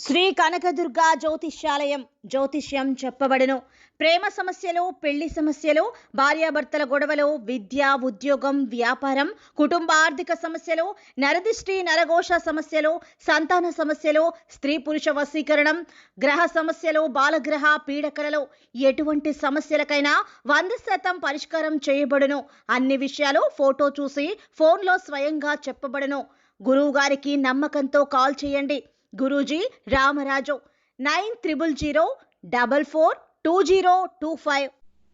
శ్రీ కనకదుర్గా జ్యోతిష్యాలయం జ్యోతిష్యం చెప్పబడును. ప్రేమ సమస్యలు, పెళ్లి సమస్యలు, భార్యాభర్తల గొడవలు, విద్య, ఉద్యోగం, వ్యాపారం, కుటుంబ ఆర్థిక సమస్యలు, నరదిష్టి, నరఘోష సమస్యలు, సంతాన సమస్యలు, స్త్రీ పురుష వశీకరణం, గ్రహ సమస్యలు, బాలగ్రహ పీడకలలు, ఎటువంటి సమస్యలకైనా 100% పరిష్కారం చేయబడును. అన్ని విషయాలు ఫోటో చూసి ఫోన్లో స్వయంగా చెప్పబడును. గురువు గారికి నమ్మకంతో కాల్ చేయండి. గురూజీ రామరాజు 9000442025.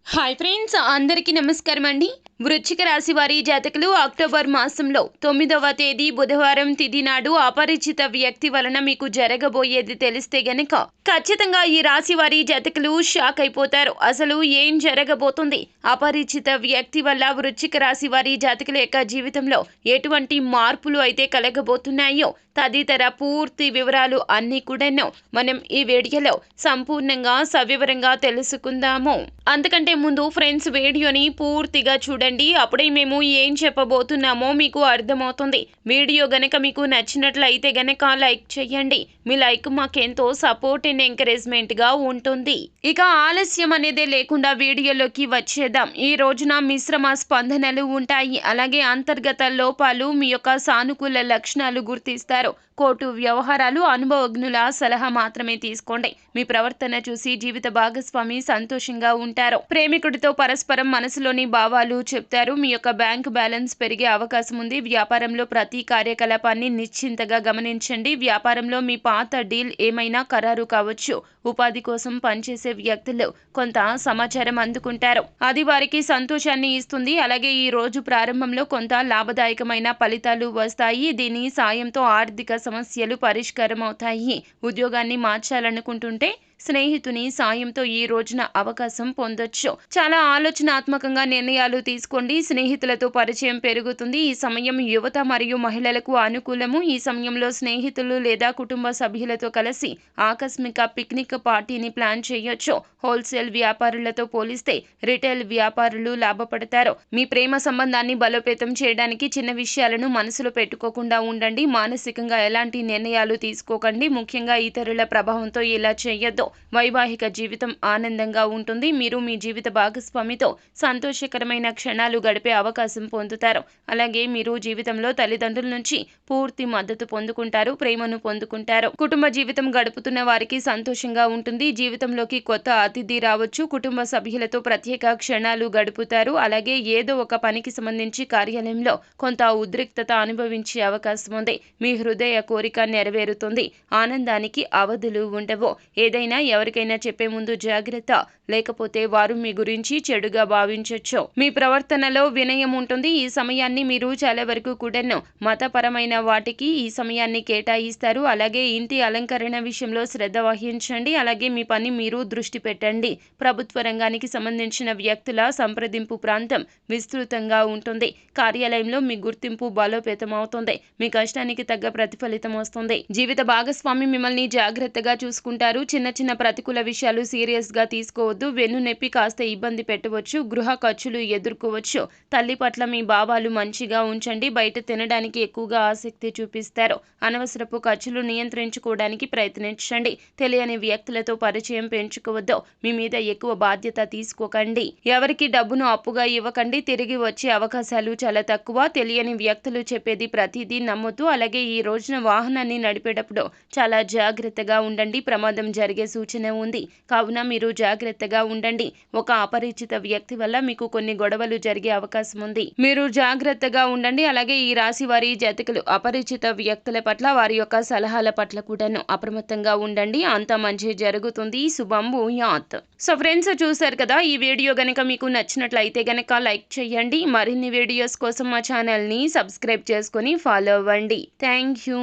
హాయ్ ఫ్రెండ్స్, అందరికీ నమస్కారం అండి. వృశ్చిక రాశి వారి జాతకులు అక్టోబర్ మాసంలో 9వ తేదీ బుధవారం తిథి నాడు అపరిచిత వ్యక్తి వలన మీకు జరగబోయేది తెలిస్తే గనక ఖచ్చితంగా ఈ రాశి వారి జాతకులు షాక్ అయిపోతారు. అసలు ఏం జరగబోతుంది, అపరిచిత వ్యక్తి వల్ల వృశ్చిక రాశి వారి జాతకుల యొక్క జీవితంలో ఎటువంటి మార్పులు అయితే కలగబోతున్నాయో తదితర పూర్తి వివరాలు అన్నీ కూడా మనం ఈ వీడియోలో సంపూర్ణంగా సవివరంగా తెలుసుకుందాము. అంతకంటే ముందు ఫ్రెండ్స్, వీడియోని పూర్తిగా చూడండి, అప్పుడే మేము ఏం చెప్పబోతున్నామో మీకు అర్థమవుతుంది. వీడియో గనక మీకు నచ్చినట్లయితే గనక లైక్ చేయండి. మీ లైక్ మాకెంతో సపోర్ట్ అండ్ ఎంకరేజ్మెంట్ గా ఉంటుంది. ఇక ఆలస్యం అనేదే లేకుండా వీడియోలోకి వచ్చేద్దాం. ఈ రోజున మిశ్రమ స్పందనలు ఉంటాయి. అలాగే అంతర్గత లోపాలు మీ యొక్క సానుకూల లక్షణాలు గుర్తిస్తారు. కోర్టు వ్యవహారాలు అనుభవజ్ఞుల సలహా మాత్రమే తీసుకోండి. మీ ప్రవర్తన చూసి జీవిత భాగస్వామి సంతోషంగా ఉంటారు. ప్రేమికుడితో పరస్పరం మనసులోని భావాలు చెప్తారు. మీ యొక్క బ్యాంక్ బ్యాలెన్స్ పెరిగే అవకాశం ఉంది. వ్యాపారంలో ప్రతి కార్యకలాపాన్ని నిశ్చింతగా గమనించండి. వ్యాపారంలో మీ పాత డీల్ ఏమైనా ఖరారు కావచ్చు. ఉపాధి కోసం పనిచేసే వ్యక్తులు కొంత సమాచారం అందుకుంటారు. అది వారికి సంతోషాన్ని ఇస్తుంది. అలాగే ఈ రోజు ప్రారంభంలో కొంత లాభదాయకమైన ఫలితాలు వస్తాయి. దీని సాయంతో ఆర్థిక సమస్యలు పరిష్కారం అవుతాయి. ఉద్యోగాన్ని మార్చాలనుకుంటుంటే స్నేహితుని సాయంతో ఈ రోజున అవకాశం పొందొచ్చు. చాలా ఆలోచనాత్మకంగా నిర్ణయాలు తీసుకోండి. స్నేహితులతో పరిచయం పెరుగుతుంది. ఈ సమయం యువత మరియు మహిళలకు అనుకూలము. ఈ సమయంలో స్నేహితులు లేదా కుటుంబ సభ్యులతో కలిసి ఆకస్మిక పిక్నిక్ పార్టీని ప్లాన్ చేయొచ్చు. హోల్సేల్ వ్యాపారులతో పోలిస్తే రిటైల్ వ్యాపారులు లాభపడతారు. మీ ప్రేమ సంబంధాన్ని బలోపేతం చేయడానికి చిన్న విషయాలను మనసులో పెట్టుకోకుండా ఉండండి. మానసికంగా ఎలాంటి నిర్ణయాలు తీసుకోకండి. ముఖ్యంగా ఇతరుల ప్రభావంతో ఇలా చేయొద్దు. వైవాహిక జీవితం ఆనందంగా ఉంటుంది. మీరు మీ జీవిత భాగస్వామితో సంతోషకరమైన క్షణాలు గడిపే అవకాశం పొందుతారు. అలాగే మీరు జీవితంలో తల్లిదండ్రుల నుంచి పూర్తి మద్దతు పొందుకుంటారు, ప్రేమను పొందుకుంటారు. కుటుంబ జీవితం గడుపుతున్న వారికి సంతోషంగా ఉంటుంది. జీవితంలోకి కొత్త అతిథి రావచ్చు. కుటుంబ సభ్యులతో ప్రత్యేక క్షణాలు గడుపుతారు. అలాగే ఏదో ఒక పనికి సంబంధించి కార్యాలయంలో కొంత ఉద్రిక్తత అనుభవించే అవకాశం ఉంది. మీ హృదయ కోరిక నెరవేరుతుంది. ఆనందానికి అవధులు ఉండవు. ఏదైనా ఎవరికైనా చెప్పే ముందు జాగ్రత్త, లేకపోతే వారు మీ గురించి చెడుగా భావించవచ్చు. మీ ప్రవర్తనలో వినయం ఉంటుంది. ఈ సమయాన్ని మీరు చాలా వరకు కూడా మతపరమైన వాటికి ఈ సమయాన్ని కేటాయిస్తారు. అలాగే ఇంటి అలంకరణ విషయంలో శ్రద్ధ వహించండి. అలాగే మీ పని మీరు దృష్టి పెట్టండి. ప్రభుత్వ రంగానికి సంబంధించిన వ్యక్తుల సంప్రదింపు ప్రాంతం విస్తృతంగా ఉంటుంది. కార్యాలయంలో మీ గుర్తింపు బలోపేతం అవుతుంది. మీ కష్టానికి తగ్గ ప్రతిఫలితం వస్తుంది. జీవిత భాగస్వామి మిమ్మల్ని జాగ్రత్తగా చూసుకుంటారు. చిన్న చిన్న ప్రతికూల విషయాలు సీరియస్ గా తీసుకోవద్దు. వెన్ను నొప్పి కాస్త ఇబ్బంది పెట్టవచ్చు. గృహ ఖర్చులు ఎదుర్కోవచ్చు. తల్లి పట్ల మీ భావాలు మంచిగా ఉంచండి. బయట తినడానికి ఎక్కువగా ఆసక్తి చూపిస్తారు. అనవసరపు ఖర్చులు నియంత్రించుకోవడానికి ప్రయత్నించండి. తెలియని వ్యక్తులతో పరిచయం పెంచుకోవద్దు. మీ మీద ఎక్కువ బాధ్యత తీసుకోకండి. ఎవరికి డబ్బును అప్పుగా ఇవ్వకండి. తిరిగి వచ్చే అవకాశాలు చాలా తక్కువ. తెలియని వ్యక్తులు చెప్పేది ప్రతిదీ నమ్మొద్దు. అలాగే ఈ రోజున వాహనాన్ని నడిపేటప్పుడు చాలా జాగ్రత్తగా ఉండండి. ప్రమాదం జరిగే సూచన ఉంది. కావున మీరు జాగ్రత్తగా ఉండండి. ఒక అపరిచిత వ్యక్తి వల్ల మీకు కొన్ని గొడవలు జరిగే అవకాశం ఉంది. మీరు జాగ్రత్తగా ఉండండి. అలాగే ఈ రాశి వారి జాతకులు అపరిచిత వ్యక్తుల పట్ల, వారి యొక్క సలహాల పట్ల కూడాను అప్రమత్తంగా ఉండండి. అంత మంచి జరుగుతుంది. శుభం భూయాత్. సో ఫ్రెండ్స్, చూసారు కదా, ఈ వీడియో గనక మీకు నచ్చినట్లయితే గనక లైక్ చేయండి. మరిన్ని వీడియోస్ కోసం మా ఛానల్ ని సబ్స్క్రైబ్ చేసుకొని ఫాలో అవ్వండి. Thank you.